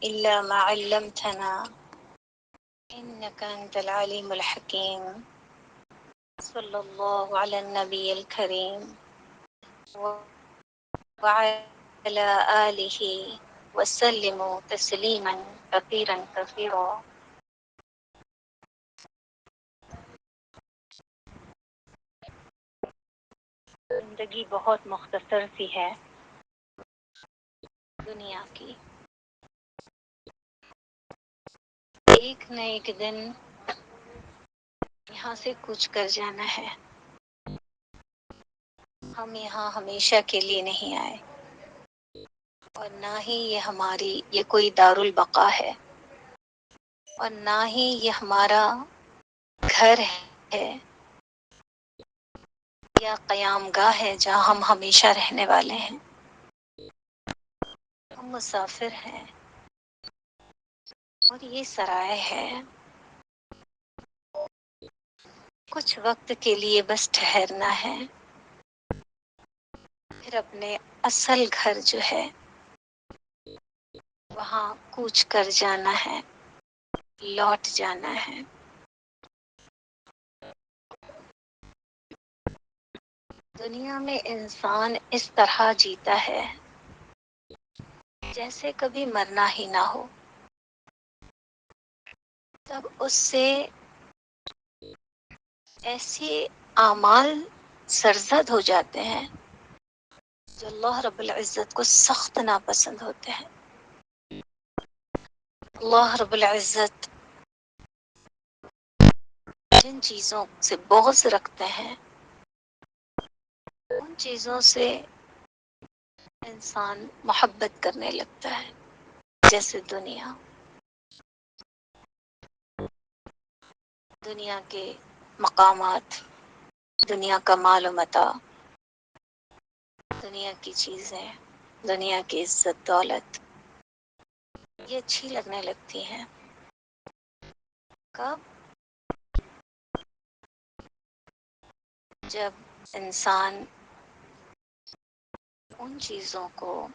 إلا ما علمتنا إنك أنت العليم الحكيم. صلى الله على النبي الكريم وعلى آله وسلم تسليما كثيرا كثيرا. زندگی بہت مختصر سی ہے دنیا کی. ایک نہ ایک دن یہاں سے کوچ کر جانا ہے. ہم یہاں ہمیشہ کے لیے نہیں آئے اور نہ ہی یہ کوئی دارالبقا ہے اور نہ ہی یہ ہمارا گھر ہے یا قیام گاہ ہے جہاں ہم ہمیشہ رہنے والے ہیں. ہم مسافر ہیں اور یہ سرائے ہے. کچھ وقت کے لیے بس ٹھہرنا ہے پھر اپنے اصل گھر جو ہے وہاں کوچ کر جانا ہے، لوٹ جانا ہے. دنیا میں انسان اس طرح جیتا ہے جیسے کبھی مرنا ہی نہ ہو. تب اس سے ایسے اعمال سرزد ہو جاتے ہیں جو اللہ رب العزت کو سخت ناپسند ہوتے ہیں. اللہ رب العزت جن چیزوں سے بغض رکھتے ہیں ان چیزوں سے انسان محبت کرنے لگتا ہے. جیسے دنیا کے مقامات، دنیا کا مال و متاع، دنیا کی چیزیں، دنیا کی عزت دولت، یہ اچھی لگنے لگتی ہیں. کب؟ جب انسان ان چیزوں کو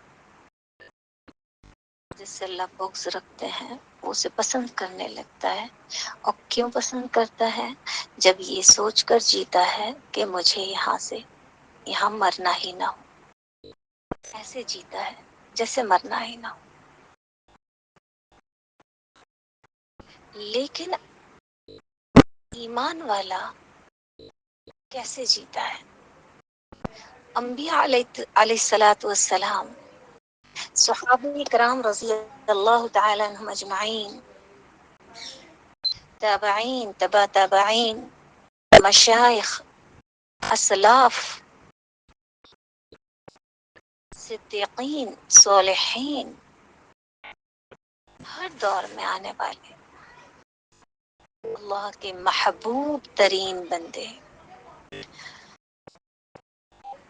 جس سے اللہ بغض رکھتے ہیں وہ اسے پسند کرنے لگتا ہے. اور کیوں پسند کرتا ہے؟ جب یہ سوچ کر جیتا ہے کہ مجھے یہاں مرنا ہی نہ ہو. ایسے جیتا ہے جیسے مرنا ہی نہ ہو. لیکن ایمان والا کیسے جیتا ہے؟ انبیاء علیہ الصلوۃ والسلام، صحابہ کرام رضی اللہ تعالی عنہم اجمعین، تابعین، تبع تابعین، مشائخ، اسلاف، صدیقین، صالحین، ہر دور میں آنے والے اللہ کے محبوب ترین بندے،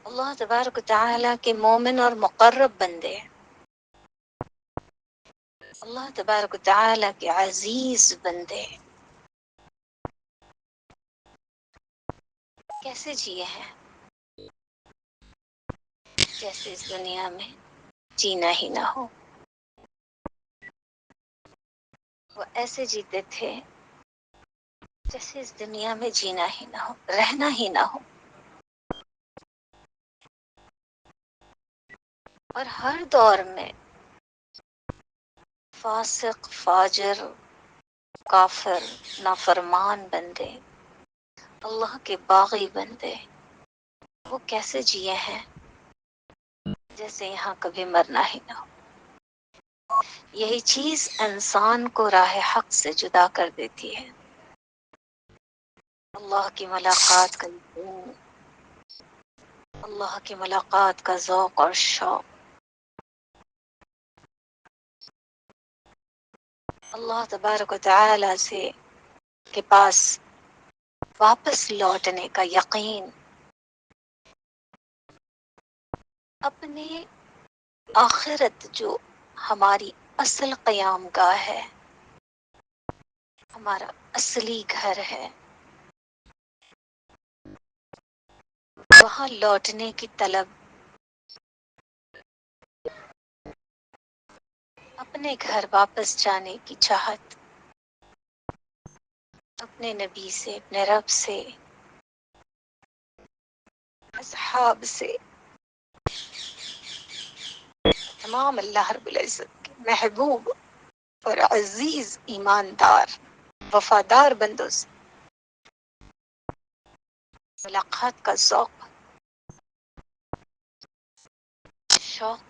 اللہ تبارک و تعالی کے مومن اور مقرب بندے، اللہ تبارک و تعالی کے عزیز بندے کیسے جیے ہیں؟ جیسے اس دنیا میں جینا ہی نہ ہو. وہ ایسے جیتے تھے جیسے اس دنیا میں جینا ہی نہ ہو، رہنا ہی نہ ہو. اور ہر دور میں فاسق، فاجر، کافر، نافرمان بندے، اللہ کے باغی بندے، وہ کیسے جیے ہیں جیسے یہاں کبھی مرنا ہی نہ ہو. یہی چیز انسان کو راہ حق سے جدا کر دیتی ہے. اللہ کی ملاقات کا یقین، اللہ کی ملاقات کا ذوق اور شوق، اللہ تبارک و تعالی کے پاس واپس لوٹنے کا یقین، اپنے آخرت جو ہماری اصل قیام گاہ ہے، ہمارا اصلی گھر ہے، وہاں لوٹنے کی طلب اپنے گھر واپس جانے کی چاہت، اپنے نبی سے، اپنے رب سے، اصحاب سے، تمام اللہ رب العزت کے محبوب اور عزیز ایماندار وفادار بندوں سے ملاقات کا ذوق، شوق،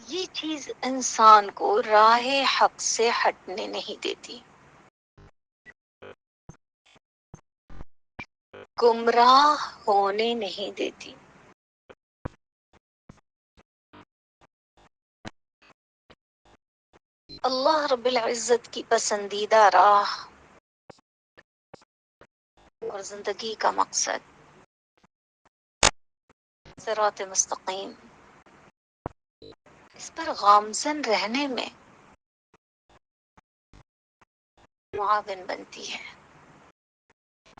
یہ چیز انسان کو راہ حق سے ہٹنے نہیں دیتی، گمراہ ہونے نہیں دیتی۔ اللہ رب العزت کی پسندیدہ راہ اور زندگی کا مقصد صراط مستقیم، اس پر گامزن رہنے میں معاون بنتی ہے،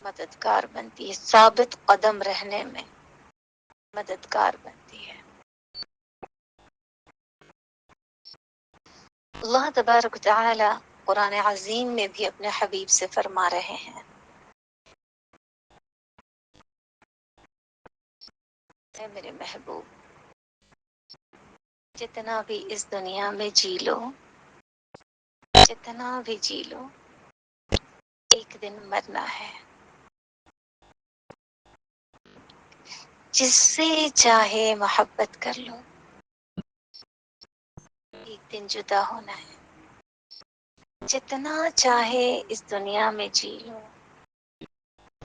مددگار بنتی ہے، ثابت قدم رہنے میں مددگار بنتی ہے۔ اللہ تبارک و تعالی قرآن عظیم میں بھی اپنے حبیب سے فرما رہے ہیں، اے میرے محبوب، جتنا بھی اس دنیا میں جی لو، جتنا بھی جی لو، ایک دن مرنا ہے۔ جس سے چاہے محبت کر لو، ایک دن جدا ہونا ہے۔ جتنا چاہے اس دنیا میں جی لو،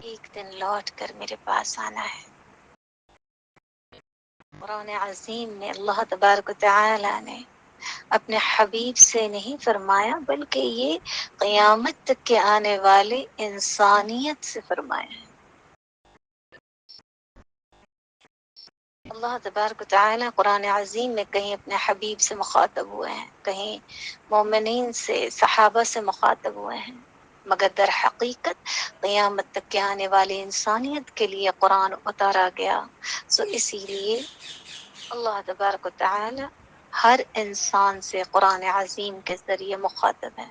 ایک دن لوٹ کر میرے پاس آنا ہے۔ قرآن عظیم میں اللہ تبارک و تعالی نے اپنے حبیب سے نہیں فرمایا، بلکہ یہ قیامت تک کے آنے والے انسانیت سے فرمایا ہے۔ اللہ تبارک و تعالی قرآن عظیم میں کہیں اپنے حبیب سے مخاطب ہوئے ہیں، کہیں مومنین سے، صحابہ سے مخاطب ہوئے ہیں، مگر در حقیقت قیامت تک کے آنے والی انسانیت کے لیے قرآن اتارا گیا۔ سو اسی لیے اللہ تبارک و تعالی ہر انسان سے قرآن عظیم کے ذریعے مخاطب ہے۔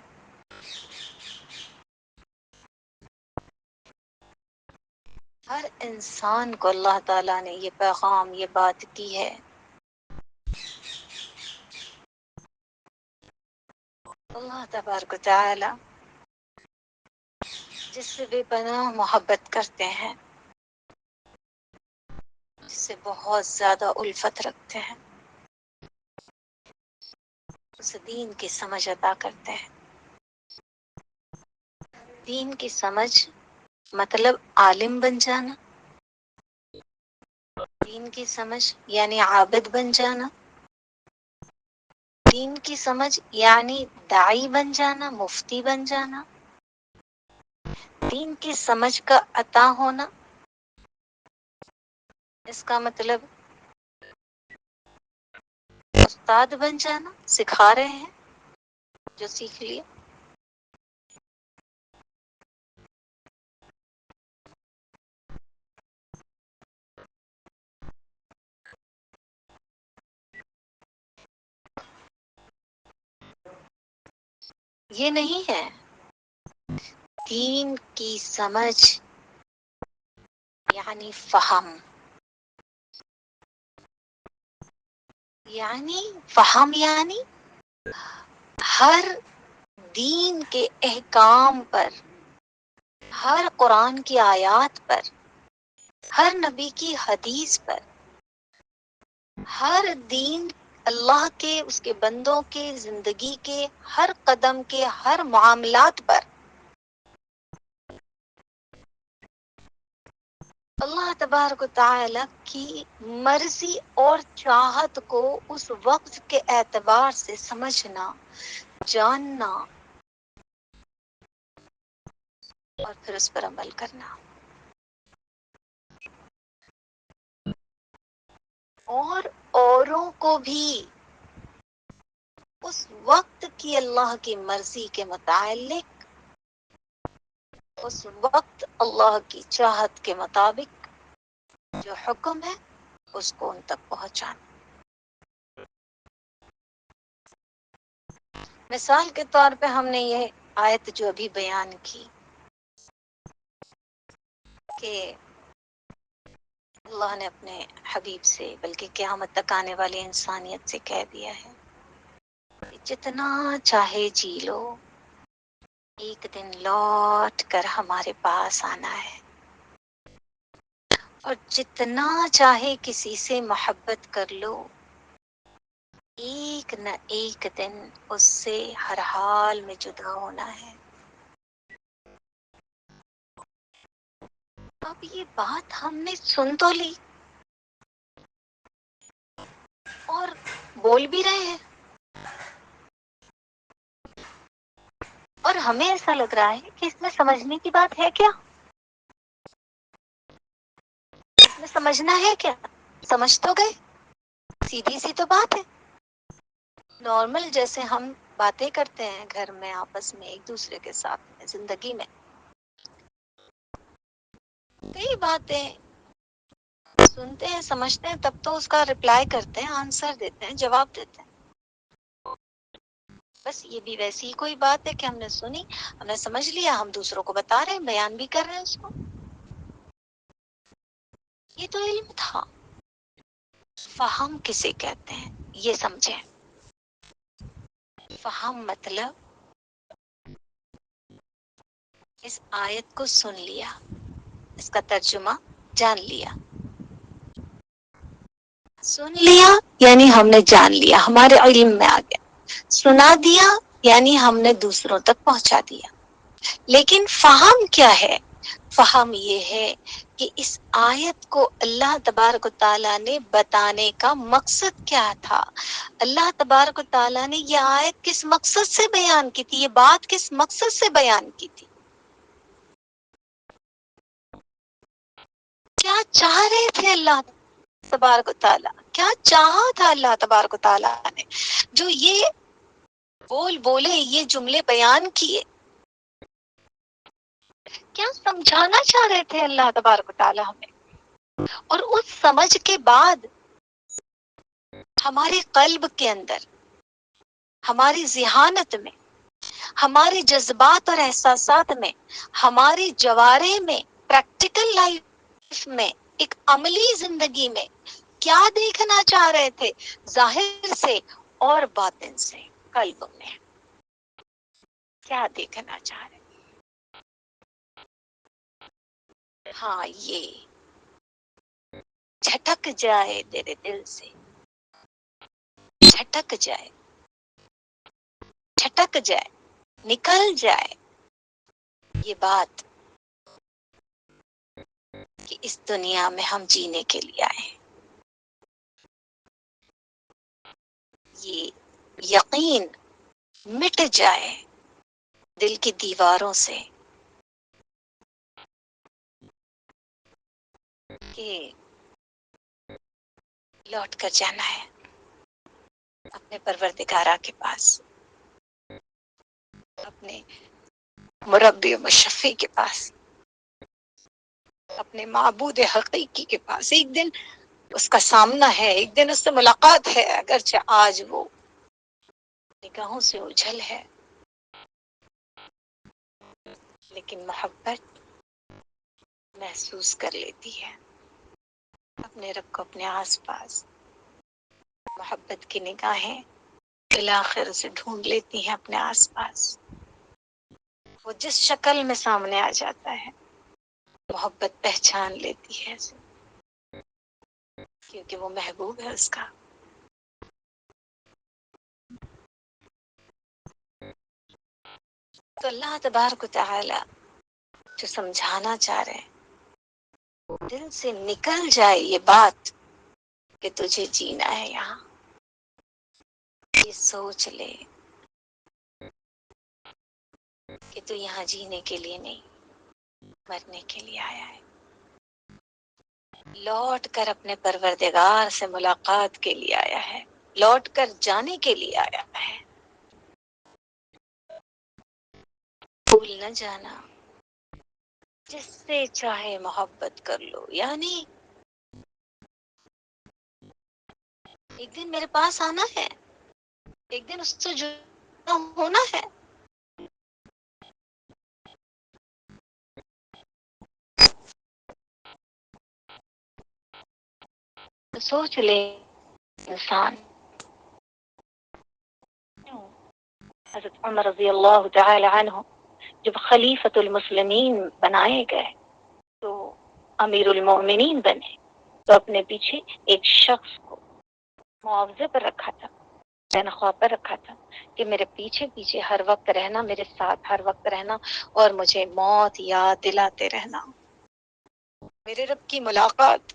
ہر انسان کو اللہ تعالیٰ نے یہ پیغام، یہ بات کی ہے۔ اللہ تبارک و تعالی جس سے بے پناہ محبت کرتے ہیں، جس سے بہت زیادہ الفت رکھتے ہیں، اسے دین کی سمجھ عطا کرتے ہیں۔ دین کی سمجھ مطلب عالم بن جانا، دین کی سمجھ یعنی عابد بن جانا، دین کی سمجھ یعنی داعی بن جانا، مفتی بن جانا، دین کی سمجھ کا عطا ہونا، اس کا مطلب استاد بن جانا، سکھا رہے ہیں جو سیکھ لیے۔ یہ نہیں ہے دین کی سمجھ یعنی فہم، یعنی فہم یعنی ہر دین کے احکام پر، ہر قرآن کی آیات پر، ہر نبی کی حدیث پر، ہر دین اللہ کے، اس کے بندوں کے زندگی کے ہر قدم کے ہر معاملات پر اللہ تبارک و تعالی کی مرضی اور چاہت کو اس وقت کے اعتبار سے سمجھنا، جاننا اور پھر اس پر عمل کرنا، اور اوروں کو بھی اس وقت کی اللہ کی مرضی کے متعلق، اس وقت اللہ کی چاہت کے مطابق جو حکم ہے اس کو ان تک پہنچانا. مثال کے طور پہ ہم نے یہ آیت جو ابھی بیان کی کہ اللہ نے اپنے حبیب سے بلکہ قیامت تک آنے والی انسانیت سے کہہ دیا ہے کہ جتنا چاہے جی لو، ایک دن لوٹ کر ہمارے پاس آنا ہے، اور جتنا چاہے کسی سے محبت کر لو، ایک نہ ایک دن اس سے ہر حال میں جدا ہونا ہے. اب یہ بات ہم نے سن تو لی اور بول بھی رہے ہیں، اور ہمیں ایسا لگ رہا ہے کہ اس میں سمجھنے کی بات ہے کیا؟ اس میں سمجھنا ہے کیا؟ سمجھ تو گئے، سیدھی سی تو بات ہے. نارمل جیسے ہم باتیں کرتے ہیں گھر میں آپس میں ایک دوسرے کے ساتھ میں زندگی میں کئی باتیں سنتے ہیں سمجھتے ہیں تب تو اس کا رپلائی کرتے ہیں، آنسر دیتے ہیں، جواب دیتے ہیں. بس یہ بھی ویسی ہی کوئی بات ہے کہ ہم نے سنی، ہم نے سمجھ لیا، ہم دوسروں کو بتا رہے ہیں، بیان بھی کر رہے ہیں اس کو. یہ تو علم تھا. فہم کسے کہتے ہیں یہ سمجھیں. فہم مطلب اس آیت کو سن لیا، اس کا ترجمہ جان لیا. سن لیا یعنی ہم نے جان لیا، ہمارے علم میں آ گیا. سنا دیا یعنی ہم نے دوسروں تک پہنچا دیا. لیکن فہم کیا ہے؟ فہم یہ ہے کہ اس آیت کو اللہ تبارک و تعالیٰ نے بتانے کا مقصد کیا تھا. اللہ تبارک و تعالیٰ نے یہ آیت کس مقصد سے بیان کی تھی، یہ بات کس مقصد سے بیان کی تھی. کیا چاہ رہے تھے اللہ تبارک و تعالیٰ، کیا چاہا تھا اللہ تبارک و تعالیٰ نے جو یہ بولے، یہ جملے بیان کیے. کیا سمجھانا چاہ رہے تھے اللہ تبارک و تعالیٰ ہمیں. اور اس سمجھ کے بعد ہمارے قلب کے اندر، ہماری ذہانت میں، ہمارے جذبات اور احساسات میں، ہماری جوارح میں، پریکٹیکل لائف میں، ایک عملی زندگی میں کیا دیکھنا چاہ رہے تھے، ظاہر سے اور باطن سے، قلب میں کیا دیکھنا چاہ رہے. ہاں یہ جھٹک جائے تیرے دل سے، جھٹک جائے، جھٹک جائے، نکل جائے یہ بات کہ اس دنیا میں ہم جینے کے لیے آئے ہیں. یہ یقین مٹ جائے دل کی دیواروں سے کہ لوٹ کر جانا ہے اپنے پروردگارہ کے پاس، اپنے مربی و مشفی کے پاس، اپنے معبود حقیقی کے پاس. ایک دن اس کا سامنا ہے، ایک دن اس سے ملاقات ہے، اگرچہ آج وہ نگاہوں سے اوجھل ہے، لیکن محبت محسوس کر لیتی ہے اپنے رب کو اپنے آس پاس. محبت کی نگاہیں بالآخر سے ڈھونڈ لیتی ہیں اپنے آس پاس. وہ جس شکل میں سامنے آ جاتا ہے محبت پہچان لیتی ہے اسے، کیونکہ وہ محبوب ہے اس کا. تو اللہ تبارک و تعالی جو سمجھانا چاہ رہے ہیں، دل سے نکل جائے یہ بات کہ تجھے جینا ہے یہاں. یہ سوچ لے کہ تو یہاں جینے کے لیے نہیں، مرنے کے لیے آیا ہے. لوٹ کر اپنے پروردگار سے ملاقات کے لیے آیا ہے، لوٹ کر جانے کے لیے آیا ہے. بھول نہ جانا، جس سے چاہے محبت کر لو، یعنی ایک دن میرے پاس آنا ہے، ایک دن اس سے جڑا ہونا ہے. تو سوچ لے انسان. حضرت عمر رضی اللہ تعالی عنہ جب خلیفۃ المسلمین بنائے گئے تو امیر المومنین بنے، تو اپنے پیچھے ایک شخص کو معاوضے پر رکھا تھا، تنخواہ پر رکھا تھا کہ میرے پیچھے پیچھے ہر وقت رہنا، میرے ساتھ ہر وقت رہنا، اور مجھے موت یاد دلاتے رہنا، میرے رب کی ملاقات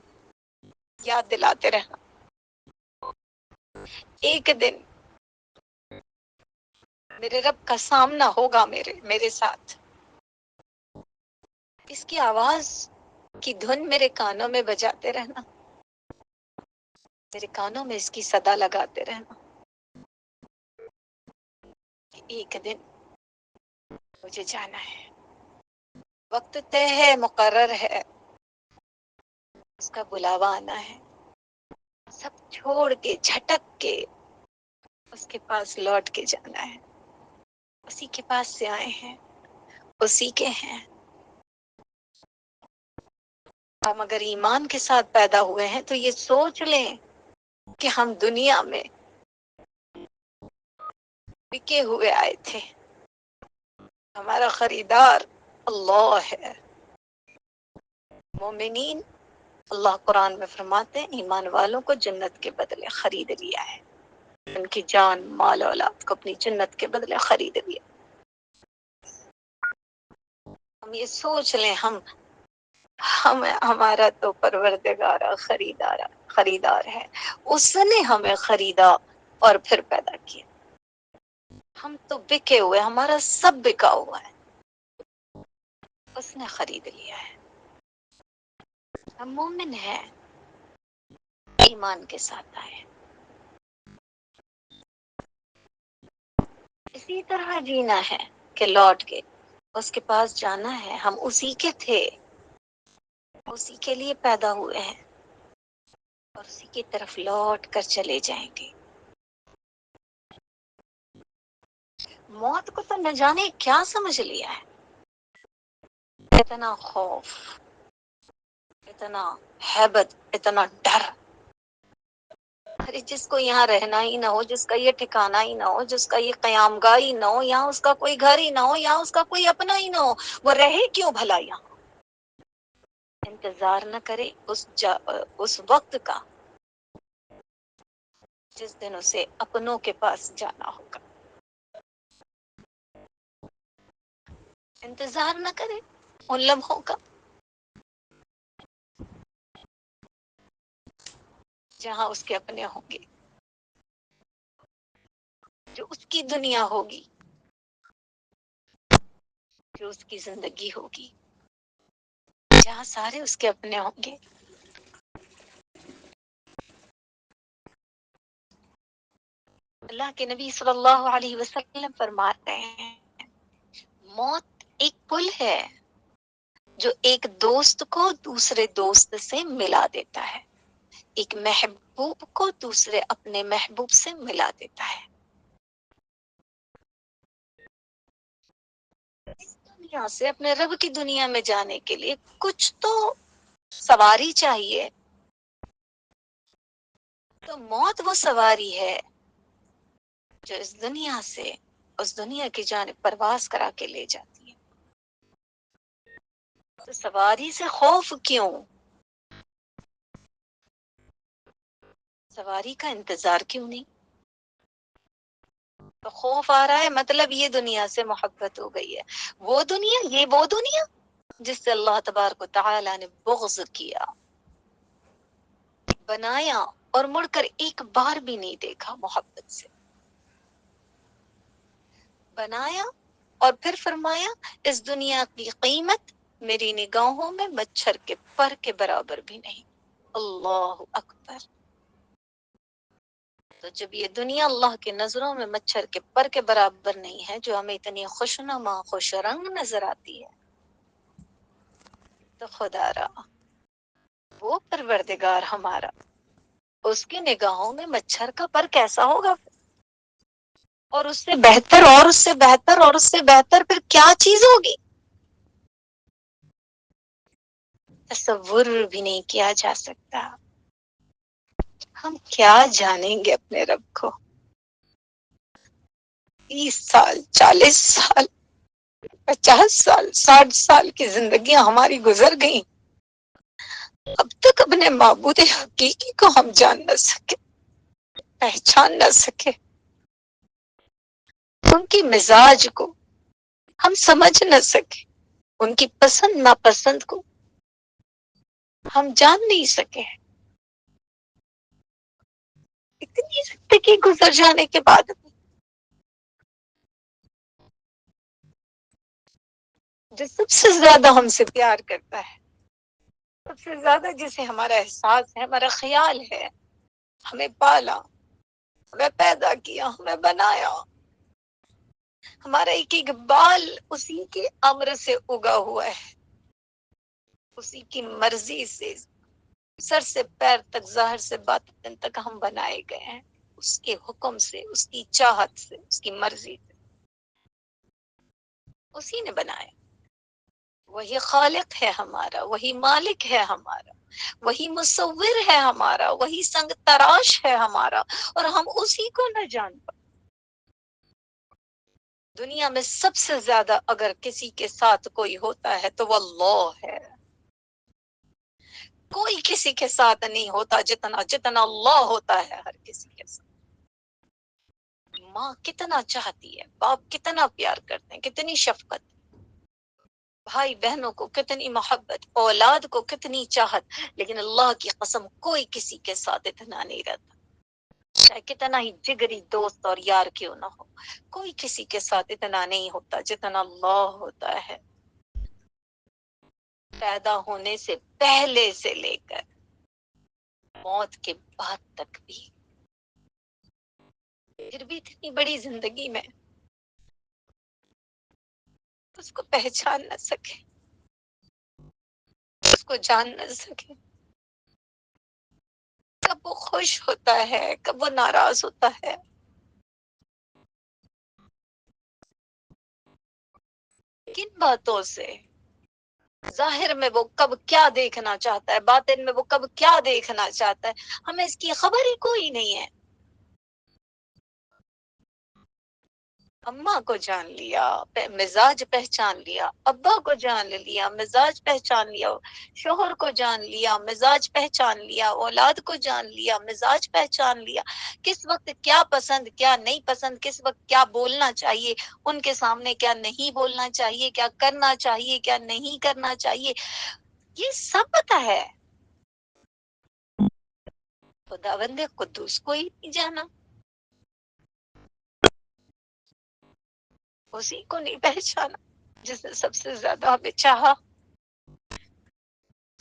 یاد دلاتے رہنا. ایک دن میرے رب کا سامنا ہوگا میرے ساتھ. اس کی آواز کی دھن میرے کانوں میں بجاتے رہنا، میرے کانوں میں اس کی صدا لگاتے رہنا. ایک دن مجھے جانا ہے، وقت طے ہے، مقرر ہے، اس کا بلاوا آنا ہے. سب چھوڑ کے جھٹک کے اس کے پاس لوٹ کے جانا ہے. اسی کے پاس سے آئے ہیں، اسی کے ہیں. ہم اگر ایمان کے ساتھ پیدا ہوئے ہیں تو یہ سوچ لیں کہ ہم دنیا میں بکے ہوئے آئے تھے، ہمارا خریدار اللہ ہے. مومنین، اللہ قرآن میں فرماتے ہیں ایمان والوں کو جنت کے بدلے خرید لیا ہے، ان کی جان مال اولاد کو اپنی جنت کے بدلے خرید لیا. ہم یہ سوچ لیں ہمارا تو پروردگار خریدار ہے، اس نے ہمیں خریدا اور پھر پیدا کیا. ہم تو بکے ہوئے، ہمارا سب بکا ہوا ہے، اس نے خرید لیا ہے. ہم مومن ہیں، ایمان کے ساتھ آئے. اسی طرح جینا ہے کہ لوٹ کے اس کے پاس جانا ہے. ہم اسی کے تھے، اسی کے لیے پیدا ہوئے ہیں، اور اسی کی طرف لوٹ کر چلے جائیں گے. موت کو تو نہ جانے کیا سمجھ لیا ہے. اتنا خوف، اتنا ہیبت، اتنا ڈر. ارے جس کو یہاں رہنا ہی نہ ہو، جس کا یہ ٹھکانا ہی نہ ہو، جس کا یہ قیام گاہ ہی نہ ہو، یہاں اس کا کوئی گھر ہی نہ ہو، یہاں اس کا کوئی اپنا ہی نہ ہو، وہ رہے کیوں بھلا یہاں؟ انتظار نہ کرے اس وقت کا جس دن اسے اپنوں کے پاس جانا ہوگا. انتظار نہ کرے ان لمحوں کا جہاں اس کے اپنے ہوں گے، جو اس کی دنیا ہوگی، جو اس کی زندگی ہوگی، جہاں سارے اس کے اپنے ہوں گے. اللہ کے نبی صلی اللہ علیہ وسلم فرما رہے ہیں موت ایک پل ہے جو ایک دوست کو دوسرے دوست سے ملا دیتا ہے، ایک محبوب کو دوسرے اپنے محبوب سے ملا دیتا ہے. اس دنیا سے اپنے رب کی دنیا میں جانے کے لیے کچھ تو سواری چاہیے. تو موت وہ سواری ہے جو اس دنیا سے اس دنیا کی جانب پرواز کرا کے لے جاتی ہے. تو سواری سے خوف کیوں؟ سواری کا انتظار کیوں نہیں؟ تو خوف آ رہا ہے مطلب یہ دنیا سے محبت ہو گئی ہے. وہ دنیا، یہ وہ دنیا جس سے اللہ تبارک و تعالی نے بغض کیا، بنایا اور مڑ کر ایک بار بھی نہیں دیکھا. محبت سے بنایا اور پھر فرمایا اس دنیا کی قیمت میری نگاہوں میں مچھر کے پر کے برابر بھی نہیں. اللہ اکبر. تو جب یہ دنیا اللہ کی نظروں میں مچھر کے پر کے برابر نہیں ہے، جو ہمیں اتنی خوشنما خوش رنگ نظر آتی ہے، تو خدا را وہ پروردگار ہمارا اس کی نگاہوں میں مچھر کا پر کیسا ہوگا، اور اس سے بہتر اور اس سے بہتر اور اس سے بہتر پھر کیا چیز ہوگی، تصور بھی نہیں کیا جا سکتا۔ ہم کیا جانیں گے اپنے رب کو؟ 30 سال، 40 سال، 50 سال، 60 سال کی زندگیاں ہماری گزر گئیں، اب تک اپنے معبود حقیقی کو ہم جان نہ سکے، پہچان نہ سکے، ان کی مزاج کو ہم سمجھ نہ سکے، ان کی پسند ناپسند کو ہم جان نہیں سکے۔ اتنی زندگی گزر جانے کے بعد جو سب سے زیادہ ہم سے پیار کرتا ہے، سب سے زیادہ جسے ہمارا احساس ہے، ہمارا خیال ہے، ہمیں پالا، ہمیں پیدا کیا، ہمیں بنایا، ہمارا ایک ایک بال اسی کے امر سے اگا ہوا ہے، اسی کی مرضی سے سر سے پیر تک، ظاہر سے باطن تک ہم بنائے گئے ہیں، اس کے حکم سے، اس کی چاہت سے، اس کی مرضی سے، اسی نے بنایا۔ وہی خالق ہے ہمارا، وہی مالک ہے ہمارا، وہی مصور ہے ہمارا، وہی سنگ تراش ہے ہمارا، اور ہم اسی کو نہ جان پائے۔ دنیا میں سب سے زیادہ اگر کسی کے ساتھ کوئی ہوتا ہے تو وہ اللہ ہے۔ کوئی کسی کے ساتھ نہیں ہوتا جتنا اللہ ہوتا ہے ہر کسی کے ساتھ۔ ماں کتنا چاہتی ہے، باپ کتنا پیار کرتے ہیں، کتنی شفقت، بھائی بہنوں کو کتنی محبت، اولاد کو کتنی چاہت، لیکن اللہ کی قسم کوئی کسی کے ساتھ اتنا نہیں رہتا، چاہے کتنا ہی جگری دوست اور یار کیوں نہ ہو، کوئی کسی کے ساتھ اتنا نہیں ہوتا جتنا اللہ ہوتا ہے۔ پیدا ہونے سے پہلے سے لے کر موت کے بعد تک بھی، پھر بھی اتنی بڑی زندگی میں اس کو پہچان نہ سکے، اس کو جان نہ سکے، کب وہ خوش ہوتا ہے، کب وہ ناراض ہوتا ہے، کن باتوں سے، ظاہر میں وہ کب کیا دیکھنا چاہتا ہے، باطن میں وہ کب کیا دیکھنا چاہتا ہے، ہمیں اس کی خبر ہی کوئی نہیں ہے۔ اماں کو جان لیا، مزاج پہچان لیا، ابا کو جان لیا، مزاج پہچان لیا، شوہر کو جان لیا، مزاج پہچان لیا، اولاد کو جان لیا، مزاج پہچان لیا، کس وقت کیا پسند کیا نہیں پسند، کس وقت کیا بولنا چاہیے، ان کے سامنے کیا نہیں بولنا چاہیے، کیا کرنا چاہیے، کیا نہیں کرنا چاہیے، یہ سب پتہ ہے۔ خداوند قدوس کو ہی نہیں جانا، اسی کو نہیں پہچانا جس نے سب سے زیادہ ہمیں چاہا،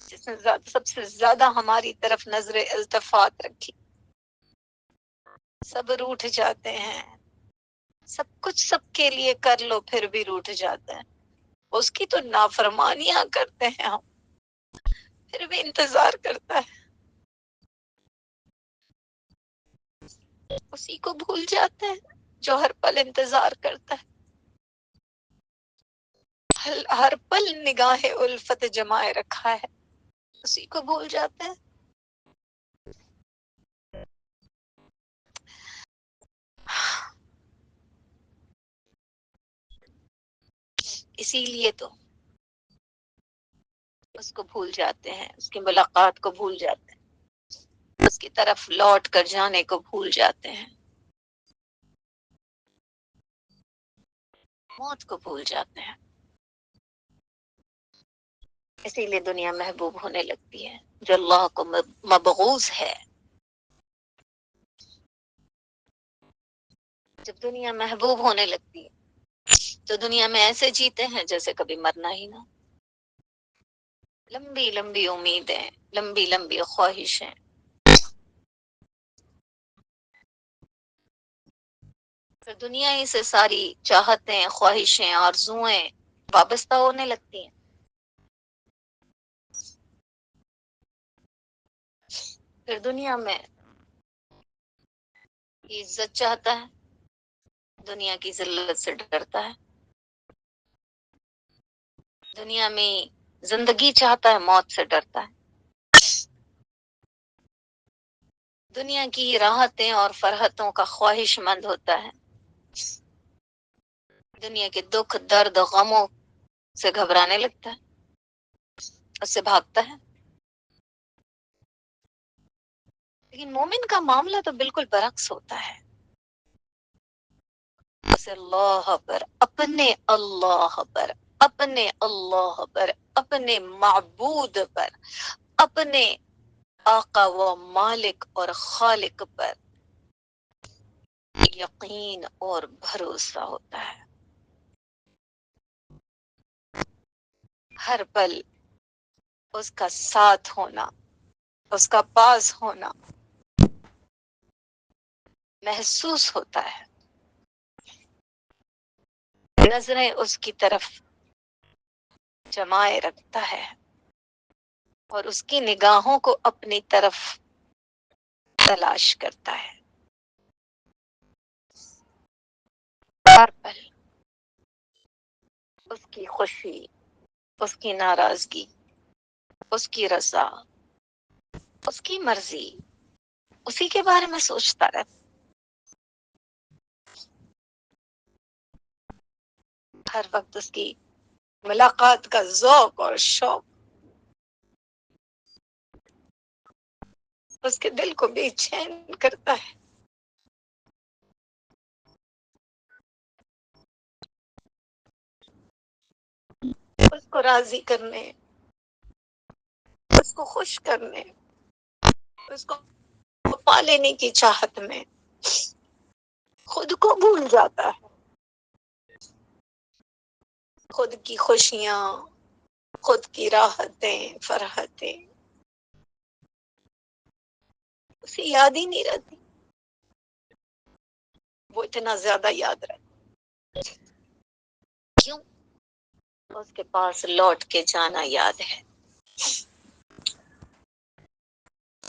جس نے سب سے زیادہ ہماری طرف نظر التفات رکھی۔ سب روٹھ جاتے ہیں، سب کچھ سب کے لیے کر لو پھر بھی روٹھ جاتے ہیں، اس کی تو نافرمانیاں کرتے ہیں ہم، پھر بھی انتظار کرتا ہے، اسی کو بھول جاتے ہیں جو ہر پل انتظار کرتا ہے، ہر پل نگاہ الفت جمائے رکھا ہے، اسی کو بھول جاتے ہیں۔ اسی لیے تو اس کو بھول جاتے ہیں، اس کی ملاقات کو بھول جاتے ہیں، اس کی طرف لوٹ کر جانے کو بھول جاتے ہیں، موت کو بھول جاتے ہیں۔ اسی لیے دنیا محبوب ہونے لگتی ہے، جو اللہ کو مبغوض ہے۔ جب دنیا محبوب ہونے لگتی ہے تو دنیا میں ایسے جیتے ہیں جیسے کبھی مرنا ہی نہ، لمبی لمبی امیدیں، لمبی لمبی خواہشیں، پھر دنیا ہی سے ساری چاہتیں، خواہشیں، آرزوئیں وابستہ ہونے لگتی ہیں۔ پھر دنیا میں عزت چاہتا ہے، دنیا کی ذلت سے ڈرتا ہے، دنیا میں زندگی چاہتا ہے، موت سے ڈرتا ہے، دنیا کی راحتیں اور فرحتوں کا خواہش مند ہوتا ہے، دنیا کے دکھ درد غموں سے گھبرانے لگتا ہے، اس سے بھاگتا ہے۔ لیکن مومن کا معاملہ تو بالکل برعکس ہوتا ہے، اسے اللہ پر، اپنے اللہ پر، اپنے اللہ پر، اپنے معبود پر، اپنے آقا و مالک اور خالق پر یقین اور بھروسہ ہوتا ہے۔ ہر پل اس کا ساتھ ہونا، اس کا پاس ہونا محسوس ہوتا ہے، نظریں اس کی طرف جمائے رکھتا ہے اور اس کی نگاہوں کو اپنی طرف تلاش کرتا ہے۔ ہر پل اس کی خوشی، اس کی ناراضگی، اس کی رضا، اس کی مرضی، اسی کے بارے میں سوچتا رہتا۔ ہر وقت اس کی ملاقات کا ذوق اور شوق اس کے دل کو بے چین کرتا ہے۔ اس کو راضی کرنے، اس کو خوش کرنے، اس کو پا لینے کی چاہت میں خود کو بھول جاتا ہے، خود کی خوشیاں، خود کی راحتیں، فرحتیں اسے یاد ہی نہیں رہتی، وہ اتنا زیادہ یاد رہتا۔ کیوں؟ اس کے پاس لوٹ کے جانا یاد ہے،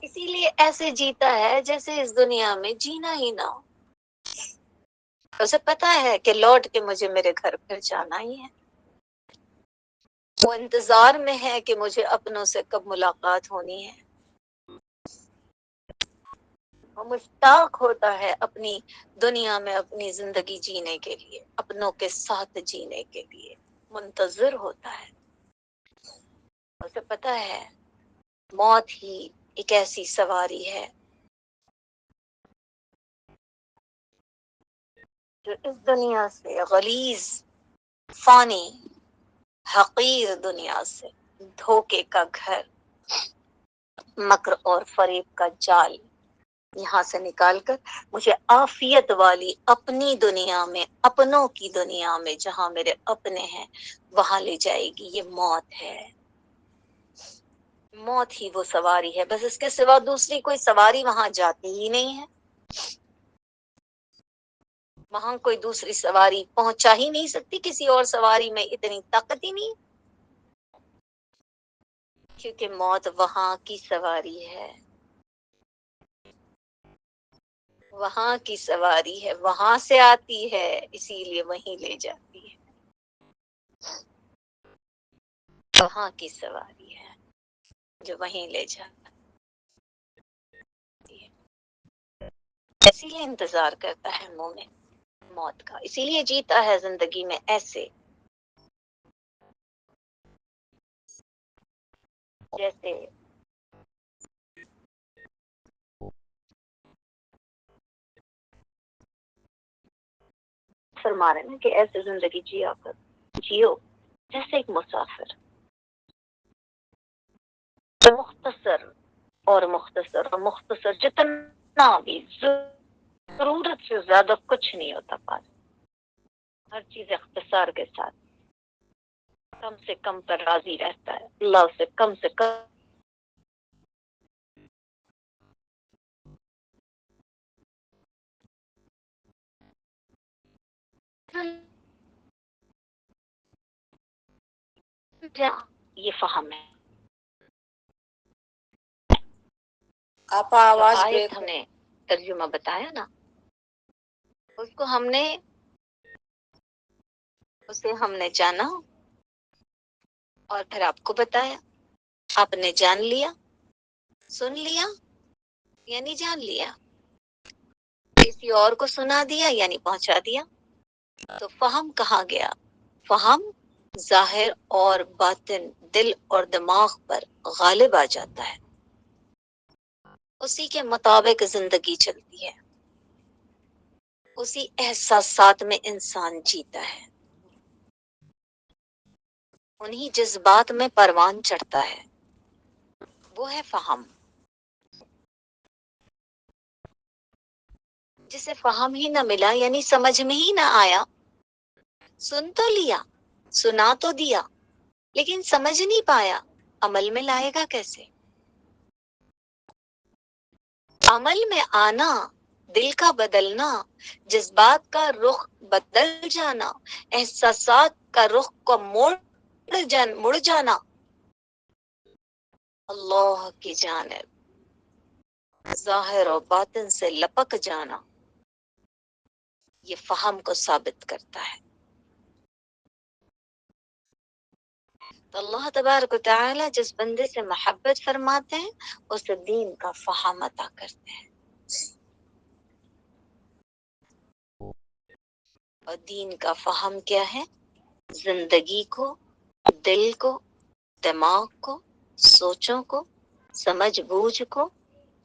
اسی لیے ایسے جیتا ہے جیسے اس دنیا میں جینا ہی نہ ہو۔ اسے پتا ہے کہ لوٹ کے مجھے میرے گھر پھر جانا ہی ہے، وہ انتظار میں ہے کہ مجھے اپنوں سے کب ملاقات ہونی ہے، وہ مشتاق ہوتا ہے اپنی دنیا میں اپنی زندگی جینے کے لیے، اپنوں کے ساتھ جینے کے لیے منتظر ہوتا ہے۔ اسے پتا ہے موت ہی ایک ایسی سواری ہے جو اس دنیا سے غلیظ، فانی، حقیر دنیا سے، دھوکے کا گھر، مکر اور فریب کا جال یہاں سے نکال کر مجھے عافیت والی اپنی دنیا میں، اپنوں کی دنیا میں جہاں میرے اپنے ہیں وہاں لے جائے گی۔ یہ موت ہے، موت ہی وہ سواری ہے، بس اس کے سوا دوسری کوئی سواری وہاں جاتی ہی نہیں ہے، وہاں کوئی دوسری سواری پہنچا ہی نہیں سکتی، کسی اور سواری میں اتنی طاقت ہی نہیں، کیونکہ موت وہاں کی سواری ہے، وہاں کی سواری ہے، وہاں سے آتی ہے، اسی لیے وہیں لے جاتی ہے، وہاں کی سواری ہے جو وہیں لے جاتی ہے، اسی لیے انتظار کرتا ہے مومن موت کا، اسی لیے جیتا ہے زندگی میں ایسے جیسے فرما رہے ہیں کہ ایسے زندگی جیا کر، جیو جیسے ایک مسافر، مختصر اور مختصر اور مختصر، جتنا بھی ضرورت سے زیادہ کچھ نہیں ہوتا پاس، ہر چیز اختصار کے ساتھ، کم سے کم پر راضی رہتا ہے، اللہ سے کم یہ فہم ہے۔ آپ آواز آیت بریک ہم نے ترجمہ بتایا نا، اس کو اسے ہم نے جانا اور پھر آپ کو بتایا. آپ نے جان لیا، سن لیا یعنی جان لیا، کسی اور کو سنا دیا یعنی پہنچا دیا. تو فہم کہاں گیا؟ فہم ظاہر اور باطن، دل اور دماغ پر غالب آ جاتا ہے. اسی کے مطابق زندگی چلتی ہے، اسی احساسات میں انسان جیتا ہے، انہی جذبات میں پروان چڑھتا ہے. وہ ہے فہم. جسے فہم ہی نہ ملا یعنی سمجھ میں ہی نہ آیا، سن تو لیا، سنا تو دیا، لیکن سمجھ نہیں پایا، عمل میں لائے گا کیسے؟ عمل میں آنا، دل کا بدلنا، جذبات کا رخ بدل جانا، احساسات کا رخ کو مڑ جانا، اللہ کی جانب ظاہر و باطن سے لپک جانا، یہ فہم کو ثابت کرتا ہے. تو اللہ تبارک و تعالی جس بندے سے محبت فرماتے ہیں اسے دین کا فہم عطا کرتے ہیں. اور دین کا فہم کیا ہے؟ زندگی کو، دل کو، دماغ کو، سوچوں کو، سمجھ بوجھ کو،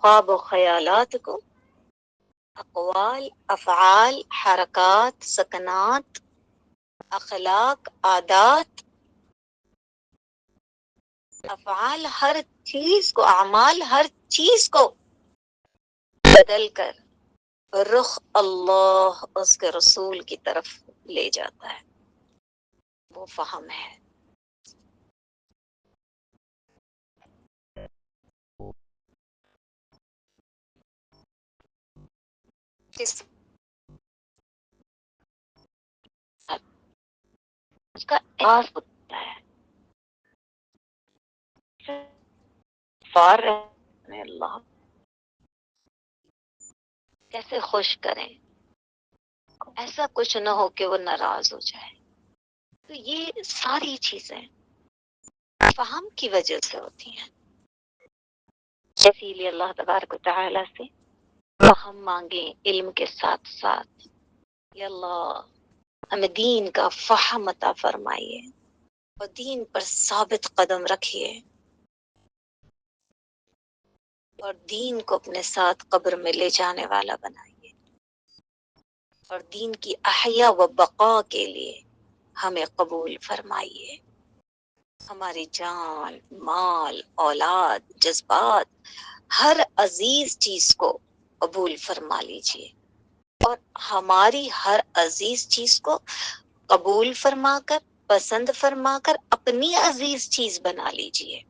خواب و خیالات کو، اقوال، افعال، حرکات، سکنات، اخلاق، عادات، افعال ہر چیز کو، اعمال ہر چیز کو بدل کر رخ اللہ اس کے رسول کی طرف لے جاتا ہے. وہ فہم ہے. اس کا احساس ہوتا ہے. فار اللہ کیسے خوش کریں، ایسا کچھ نہ ہو کہ وہ ناراض ہو جائے. تو یہ ساری چیزیں فہم کی وجہ سے ہوتی ہیں. اسی لیے اللہ تبارک و تعالی سے فہم مانگیں علم کے ساتھ ساتھ. یا اللہ ہمیں دین کا فہم عطا فرمائیے اور دین پر ثابت قدم رکھیے اور دین کو اپنے ساتھ قبر میں لے جانے والا بنائیے. اور دین کی احیا و بقا کے لیے ہمیں قبول فرمائیے. ہماری جان، مال، اولاد، جذبات، ہر عزیز چیز کو قبول فرما لیجیے اور ہماری ہر عزیز چیز کو قبول فرما کر، پسند فرما کر اپنی عزیز چیز بنا لیجیے.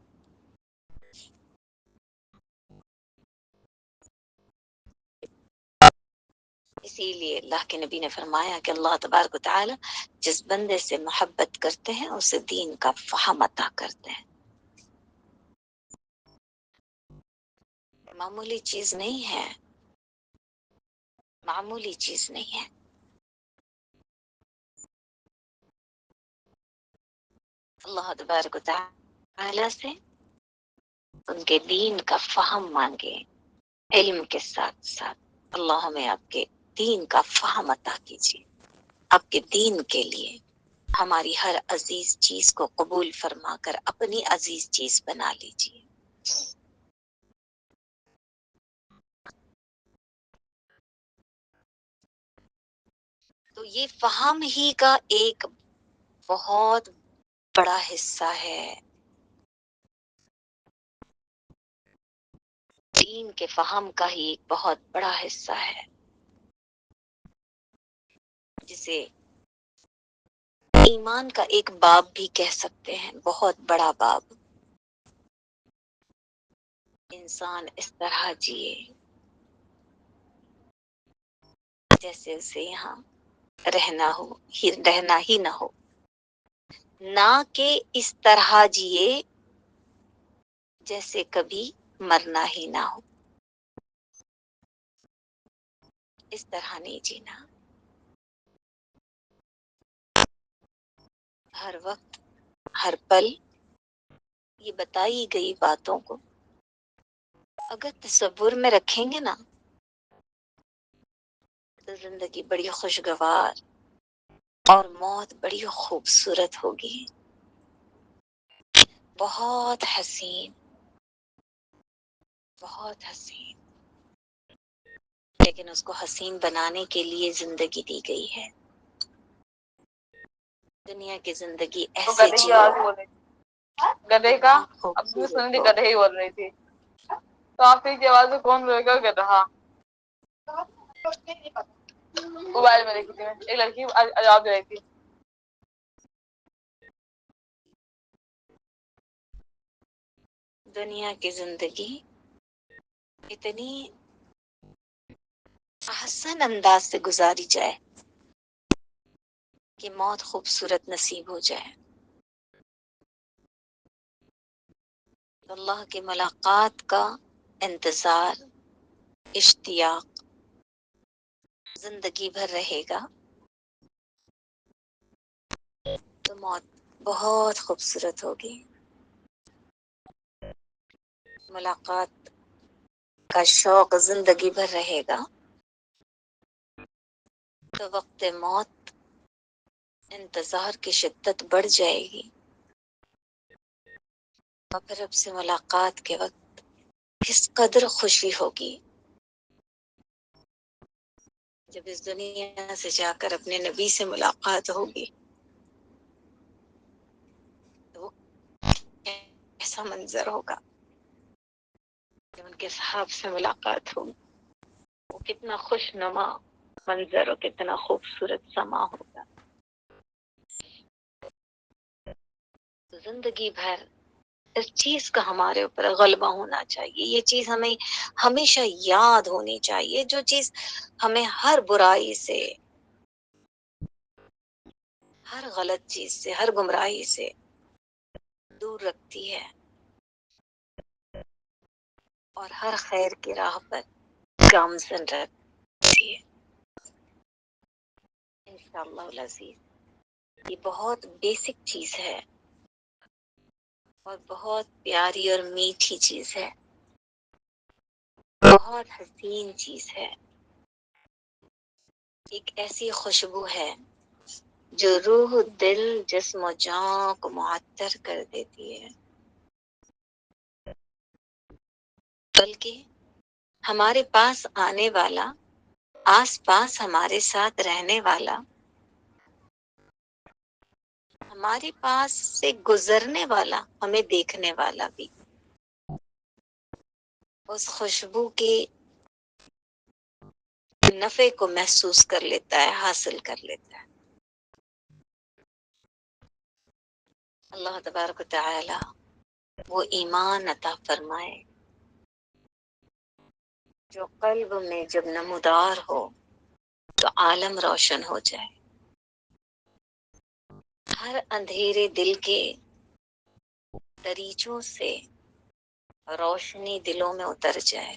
اسی لیے اللہ کے نبی نے فرمایا کہ اللہ تبارک و تعالی جس بندے سے محبت کرتے ہیں اسے دین کا فہم عطا کرتے ہیں. معمولی چیز نہیں ہے، معمولی چیز نہیں ہے. اللہ تبارک و تعالی سے ان کے دین کا فہم مانگے علم کے ساتھ ساتھ. اللہ ہمیں آپ کے دین کا فہم عطا کیجیے. آپ کے دین کے لیے ہماری ہر عزیز چیز کو قبول فرما کر اپنی عزیز چیز بنا لیجیے. تو یہ فہم ہی کا ایک بہت بڑا حصہ ہے. دین کے فہم کا ہی ایک بہت بڑا حصہ ہے جسے ایمان کا ایک باب بھی کہہ سکتے ہیں، بہت بڑا باب. انسان اس طرح جیے جیسے اسے یہاں رہنا ہی نہ ہو، نہ کہ اس طرح جیے جیسے کبھی مرنا ہی نہ ہو. اس طرح نہیں جینا. ہر وقت ہر پل یہ بتائی گئی باتوں کو اگر تصور میں رکھیں گے نا تو زندگی بڑی خوشگوار اور موت بڑی خوبصورت ہوگی، بہت حسین، بہت حسین، لیکن اس کو حسین بنانے کے لیے زندگی دی گئی ہے۔ دنیا کی زندگی ایسے جیو گدھے کا اب تم نے سن لی، گدھے ہی بول رہی تھی تو آپ کی آواز میں کون بولے گا گدھا؟ موبائل میں دیکھی تھی میں، ایک لڑکی جواب دے رہی تھی۔ دنیا کی زندگی اتنی احسن انداز سے گزاری جائے کہ موت خوبصورت نصیب ہو جائے، اللہ کی ملاقات کا انتظار، اشتیاق زندگی بھر رہے گا تو موت بہت خوبصورت ہوگی۔ ملاقات کا شوق زندگی بھر رہے گا تو وقت موت انتظار کی شدت بڑھ جائے گی، اور پھر رب سے ملاقات کے وقت کس قدر خوشی ہوگی جب اس دنیا سے جا کر اپنے نبی سے ملاقات ہوگی تو وہ ایسا منظر ہوگا جب ان کے صحاب سے ملاقات ہوگی، وہ کتنا خوش نما منظر اور کتنا خوبصورت سما ہوگا۔ زندگی بھر اس چیز کا ہمارے اوپر غلبہ ہونا چاہیے، یہ چیز ہمیں ہمیشہ یاد ہونی چاہیے، جو چیز ہمیں ہر برائی سے، ہر غلط چیز سے، ہر گمراہی سے دور رکھتی ہے اور ہر خیر کی راہ پر گامزن رکھتی ہے۔ انشاءاللہ العزیز یہ بہت بیسک چیز ہے اور بہت پیاری اور میٹھی چیز ہے، بہت حسین چیز ہے، ایک ایسی خوشبو ہے جو روح، دل، جسم و جان کو معطر کر دیتی ہے، بلکہ ہمارے پاس آنے والا، آس پاس ہمارے ساتھ رہنے والا، ہمارے پاس سے گزرنے والا، ہمیں دیکھنے والا بھی اس خوشبو کے نفع کو محسوس کر لیتا ہے، حاصل کر لیتا ہے۔ اللہ تبارک و تعالی وہ ایمان عطا فرمائے جو قلب میں جب نمودار ہو تو عالم روشن ہو جائے، ہر اندھیرے دل کے دریچوں سے روشنی دلوں میں اتر جائے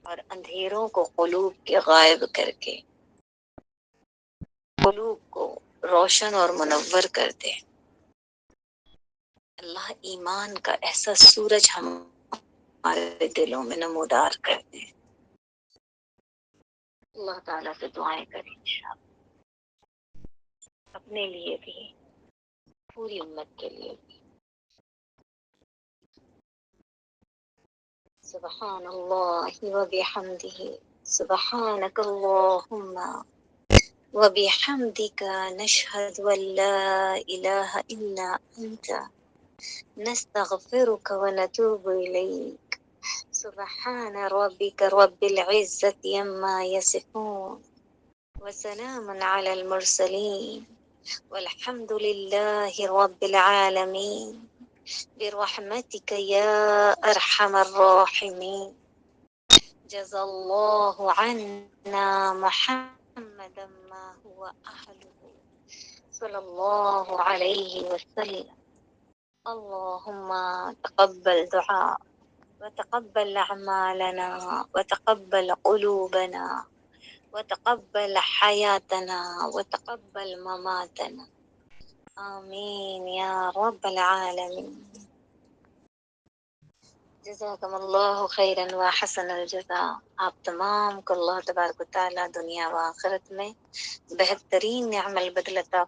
اور اندھیروں کو قلوب کے غائب کر کے قلوب کو روشن اور منور کر دے۔ اللہ ایمان کا ایسا سورج ہمارے دلوں میں نمودار کر دے۔ اللہ تعالیٰ سے دعائیں کریں انشاءاللہ، اپنے لیے بھی، پوری امت کے لیے بھی۔ سبحان اللہ و بحمدہ، سبحانک اللہم و بحمدک، نشہد ان لا الہ الا انت، نستغفرک و نتوب الیک۔ سبحان ربک رب العزة عما یصفون وسلام علی المرسلین والحمد للہ رب العالمین برحمتك یا ارحم الراحمین۔ جزا اللہ عنا محمدا ما هو اہلہ صلی اللہ علیہ وسلم۔ اللہم تقبل دعاء وتقبل اعمالنا وتقبل قلوبنا وتقبل حياتنا وتقبل مماتنا، آمين يا رب العالمين. جزاکم اللہ خیرا وحسن الجزاء. آپ تمام کو اللہ تبارک و تعالیٰ دنیا و آخرت میں بہترین نعم البدل عطا